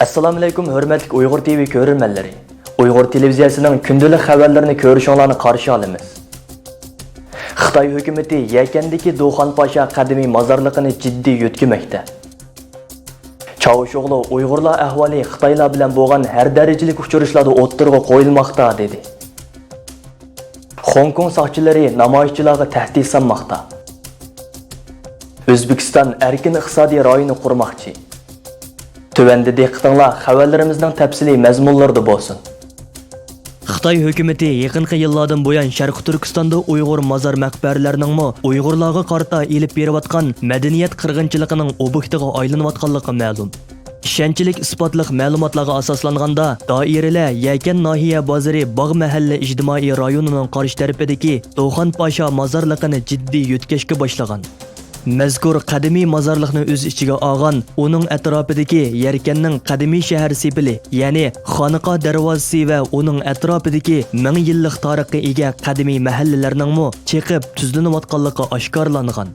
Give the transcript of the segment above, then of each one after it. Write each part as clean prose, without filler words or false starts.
Assalomu alaykum, hurmatli Uyg'ur TV ko'ruvchilar. Uyg'ur televiziyasining kundalik xabarlarini ko'rishinglarni qarshi olamiz. Xitoy hukumatı Yakandagi Do'xan Pasha qadimiy mozorligini jiddiy yutkimoqda. Çavuşoğlu Uyg'urlar ahvoli Xitoylar bilan bo'lgan har darajalik uchrashuvlarda o'ttirg'a qo'yilmoqda dedi. Hong Kong soqchilari namoyishchilarga tahdid solmoqda. O'zbekiston erkin iqtisodiy rayonni qurmoqchi. Tövəndə diqqətinizlər xəbərlərimizin təfsili məzmunlarında bolsun. Xitoy hukumatı yaqinqi yillardan buyon Sharq Turkistonda Uyg'ur mozor maqbaralarining Uyg'urlarga qarata elib berayotgan madaniyat qirg'inchiligining obyektiga aylanayotganligi ma'lum. Ishonchlik isbotliq ma'lumotlarga asoslanganda, doiralar Yakan nahiya bozori Bog' mahalla ijtimoiy rayonining qarish tarafidagi Do'xan Pasha mozorligini jiddiy yutkashga boshlagan. Mazkur qadimiy mozorlikni o'z ichiga olgan, uning atrofidagi Yarkanning qadimiy shahar sepili, ya'ni Xoniqa darvozasi va uning atrofidagi 1000 yillik tarixga ega qadimiy mahallalarning chiqib tuzlanayotganligi oshkorlangan.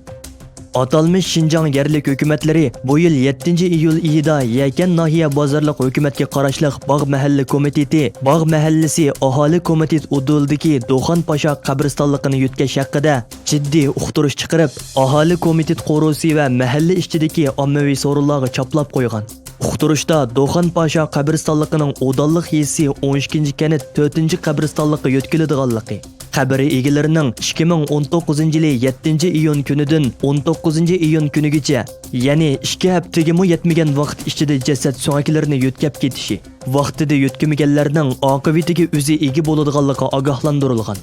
Atalmış Şinjan yerlik hukumatlari bu yil 7-iyul iyida Yakan nahiya bozorlik hukumatga qarashliq Bog' mahalla komiteti, Bog' mahallasi aholi komitet uduldagi Do'xan Pasha qabristonligini yutkash haqida jiddiy uqtirish chiqarib, aholi komitet qo'rusi va mahalla ichidagi ommaviy so'rovlarga choplab qo'ygan. Uqtirishda Do'xan Pasha qabristonligining udonliq hissi 12-kanat 4-qabristonlikka yutkiladiganligi, qabri egalarining 2019-yili 7-iyun kunidan 19-iyun kunigacha, ya'ni 2 haftaga yetmagan vaqt ichida jasad so'ngaklarini yutkab ketishi, vaqtida yutkamaganlarning oqibatiga o'zi ega bo'ladiganligi ogohlantirilgan.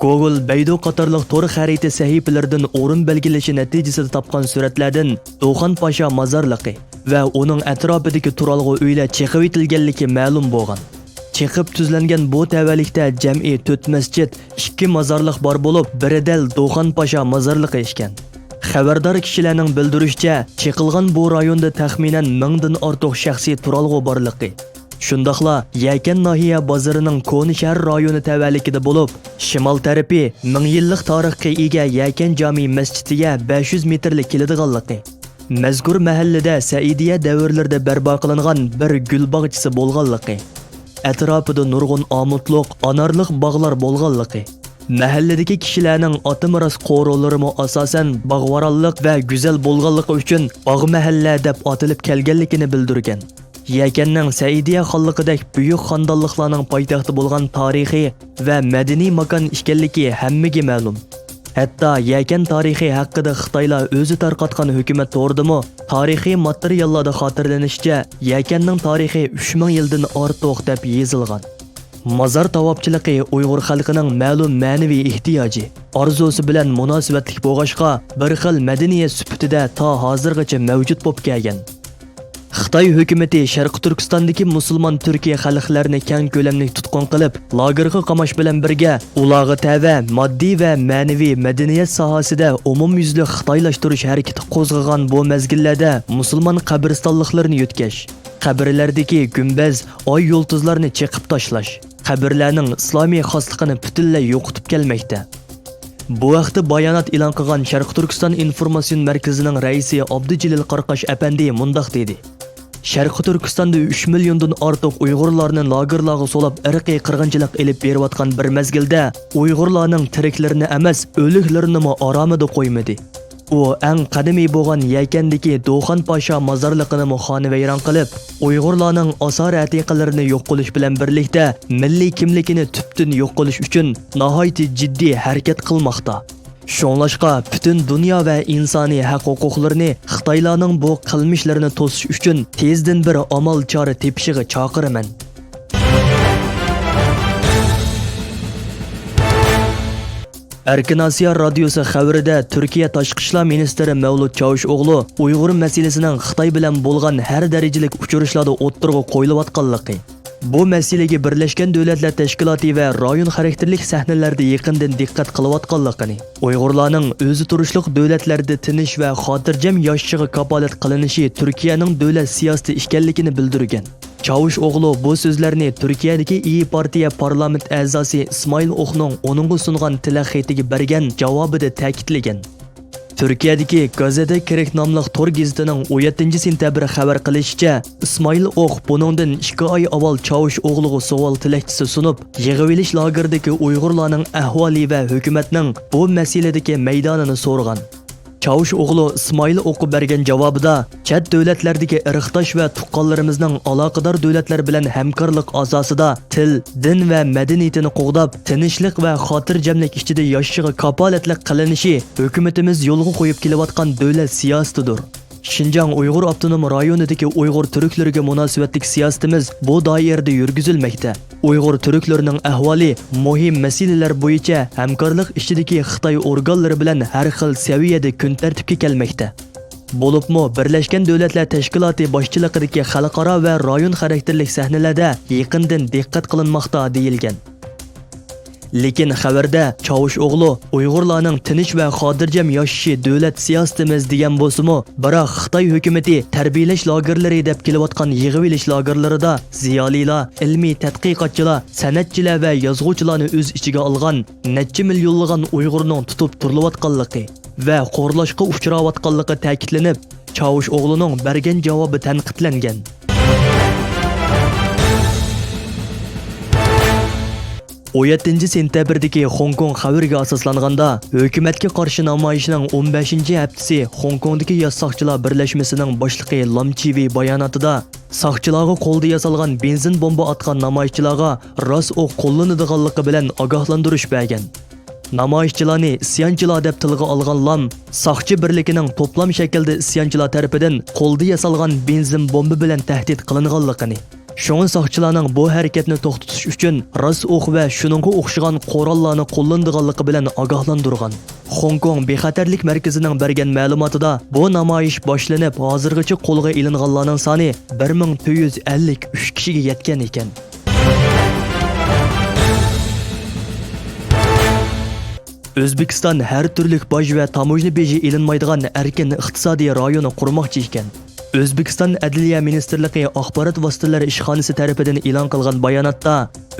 Google, Baidu qatorliq to'g'ri xarita sahifalaridan o'rin belgilashi natijasida topgan suratlardan Do'xan Pasha mozorligi va uning atrofidagi turalg'u uylar chiqib etilganligi ma'lum bo'lgan. Chiqib tuzlangan bu tavallikda jam'i 4 masjid, 2 mozorlik bor bo'lib, biridal Do'xan Pasha mozorligi ekan. Xabardor kishilarning bildirishicha, chiqilgan bu rayonda taxminan 1000 dan ortiq shaxsiy turalg'u borligi. Shundaqla Yakan nahiya bozorining Koni shahar rayoni tavallikida bo'lib, shimol tarafi 1000 yillik tarixga ega Yakan jami masjidiga 500 metrlik keladiganligi. Mazkur mahallada Saidiya davrlarida barpo qilingan bir gul bog'chisi bo'lganligi, atrofida nurg'un omutliq, anorliq bog'lar bo'lganligi, mahalladagi kishilarning ota miros qo'rolari asosan bog'voronlik va go'zal bo'lganligi uchun Bog' mahalla deb atilib kelganligini bildirgan. Yakanning Saidiya xonligidek buyuk xonadonliklarning poytaxti bo'lgan tarixiy va madaniy makon ekanligi hammaga ma'lum. Hatto Yakan tarixi haqida Xitoylar o'zi tarqatgan hukumat to'g'ridimi tarixiy materiallarda xotirlanishicha, Yakanning tarixi 3000 yildan ortiq deb yozilgan. Mozor tavobchiligi Uyg'ur xalqining ma'lum ma'naviy ehtiyoji, orzusi bilan munosabatlik bo'lg'ashqa bir xil madaniyat sifatida to hozirgacha mavjud bo'lib kelgan. Xitoy hukumatı Sharq Turkistondagi musulmon Turkiya xalqlarini keng ko'lamli tutqun qilib, lagerga qamash bilan birga ularga tava moddiy va ma'naviy madaniyat sohasida umumyuzli xitoylashtirish harakati qo'zg'agan bu mezgillarda musulmon qabristonliklarini yutkash, qabrlardagi gumbaz, oy yulduzlarni chiqib tashlash, qabrlarning islomiy xosligini butunlay yo'qotib kelmoqda. Bu vaqtda bayonot e'lon qilgan Sharq Turkiston informatsion markazining raisi Abdujilil Qarqash apandi mundaq dedi: Sharq Turkistonda 3 milliondan ortiq Uyg'urlarni lagerlarga solab irqiy qirg'inchilik elib berayotgan bir mezgilda Uyg'urlarning tiriklarini emas, o'liklarini oromida qo'ymadi. U eng qadimiy bo'lgan Yakandagi Do'xan Pasha mozorligini xonavayron qilib, Uyg'urlarning asar atiqalarini yo'q qilish bilan birlikda milliy kimligini tubdan yo'q qilish uchun nihoyatda jiddiy harakat qilmoqda. Shunlashqa butun dunyo va insoniy haq-huquqlarni Xitoylarning bu qilmishlarini to'sish uchun tezdan bir amal chora tepishiga chaqiraman. Erkin Asiya radiosi xabarida Turkiya tashqi ishlar ministri Mavlud Çavuşoğlu Uyg'ur masalasining Xitoy bilan bo'lgan har darajalik uchrashuvlarda o'ttirg'a qo'yilayotganligi, bu masalaga Birlashgan Davlatlar Tashkiloti va rayon xarakterlik sahnalarda yaqindan diqqat qilayotganligini, Uyg'urlarning o'zi turishliq davlatlarda tinch va xotirjam yashashiga kafolat qilinishi Turkiyaning davlat siyosati ekanligini bildirgan. Çavuşoğlu bu so'zlarni Turkiyadagi İYİ Partiya parlament a'zosi İsmail O'xning uningga sungan tilak xatiga bergan javobida ta'kidlagan. Turkiyadagi Gazeta Kerak nomli tor gazetining 17-sentabr xabar qilishicha, Ismoil O'q buningdan 2 oy avval Chavush o'g'liga savol tilakchisi sunib, yig'ilish lageridagi Uyg'urlarning ahvoli va hukumatning bu masaladagi maydonini so'rgan. Chavush o'g'li Ismoil O'qib bergan javobida, chet davlatlardagi irqdosh va tuqqanlarimizning aloqador davlatlar bilan hamkorlik asosida til, din va madaniyatini qo'g'dab, tinchlik va xotirjamlik ichida yashashiga kapolatlik qilinishi hukumatimiz yo'lga qo'yib kelayotgan davlat siyosatidir. Şinjan Uyghur Avtonom rayonidagi Uyg'ur turklariga munosabatlik siyosatimiz bu doirada yurgizilmoqda. Uyg'ur turklarining ahvoli muhim masalalar bo'yicha hamkorlik ishidagi Xitoy organlari bilan har xil saviyada kun tartibga kelmoqda. Bo'libmi Birlashgan Davlatlar Tashkiloti boshchiligidagi xalqaro va rayon xarakterlik sahnalarda yaqindan diqqat qilinmoqda deyilgan. Lekin xabarda Chavush o'g'li Uyg'urlarning tinch va xotirjam yashashi davlat siyosatimiz degan bo'lsa-mu, biroq Xitoy hukumati tarbiyalash lagerlari deb kelayotgan yig'ilish lagerlarida ziyolilar, ilmiy tadqiqotchilar, san'atchilar va yozuvchilarni o'z ichiga olgan necha millionlagan Uyg'urning tutib turilayotganligi va qo'rlashga uchrayotganligi ta'kidlanib, Chavush o'g'lining bergan javobi tanqidlangan. 17-sentabrdagi Hong Kong xabariga asoslanganda, hukumatga qarshi namoyishning 15-haftasi Hong Kongdagi yosh soqchilar birlashmasining boshlig'i Lam Chivi bayonotida soqchilarga qo'lda yasalgan benzin bomba atgan namoyishchilarga rost o'q qo'llanadiganligi bilan ogohlantirish bergan. Namoyishchilarni isyonchilar deb tilga olgan Lam, soqchi birligining to'plam shaklda isyonchilar tarafidan qo'lda yasalgan benzin bomba bilan tahdid qilinganligini, Şoň soqchilarning bu harakatni to'xtatish uchun rost o'q va shuningga o'xshagan qurollarni qo'llanadiganligi bilan ogohlantirgan. Hong Kong bexatarlik markazining bergan ma'lumotida bu namoyish boshlanib, hozirgacha qo'lga ilinganlarning soni 1453 kishiga yetgan ekan. O'zbekiston har turli boj va tamojna beji ilinmaydigan erkin iqtisodiy rayoni qurmoqchi ekan. O'zbekiston Adliya Ministerligi axborot vositalari ishxonasi tarafidan e'lon qilgan bayonotda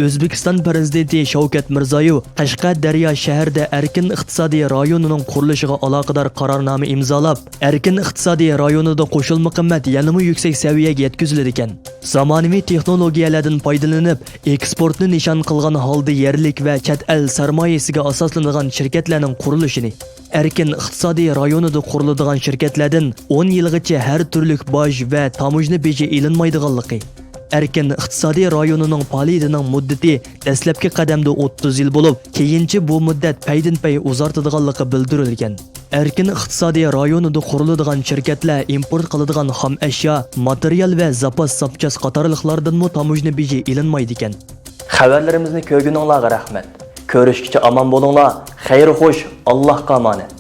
O'zbekiston Prezidenti Shavkat Mirziyoyev Qashqadaryo shahrida erkin iqtisodiy rayonining qurilishiga aloqador qarornoma imzolab, erkin iqtisodiy rayonida qo'shilma qimmat yanada yuksak saviyaga yetkaziladi ekan. Zamonaviy texnologiyalardan foydalanib, eksportni nishon qilgan holda yerlik va chet el sarmoyasiga asoslangan shirkatlarning qurilishini, erkin iqtisodiy rayonida quriladigan shirkatlardan 10 yilgacha har turli boj va tamojna beji ilinmaydiganligi, erkin iqtisodiy rayonining faoliyatining muddati dastlabki qadamda 30 yil bo'lib, keyinchi bu muddat paydin-pay uzartidiganligi bildirilgan. Erkin iqtisodiy rayonida quriladigan shirkatlar import qiladigan xom ashyo, material va zapas zapchas qatorliqlardan tamojna beji ilinmaydi ekan. Xabarlarimizni ko'rguninglarga rahmat. Ko'rishgacha omon bo'linglar. Xayr xo'sh, Allohga omonat.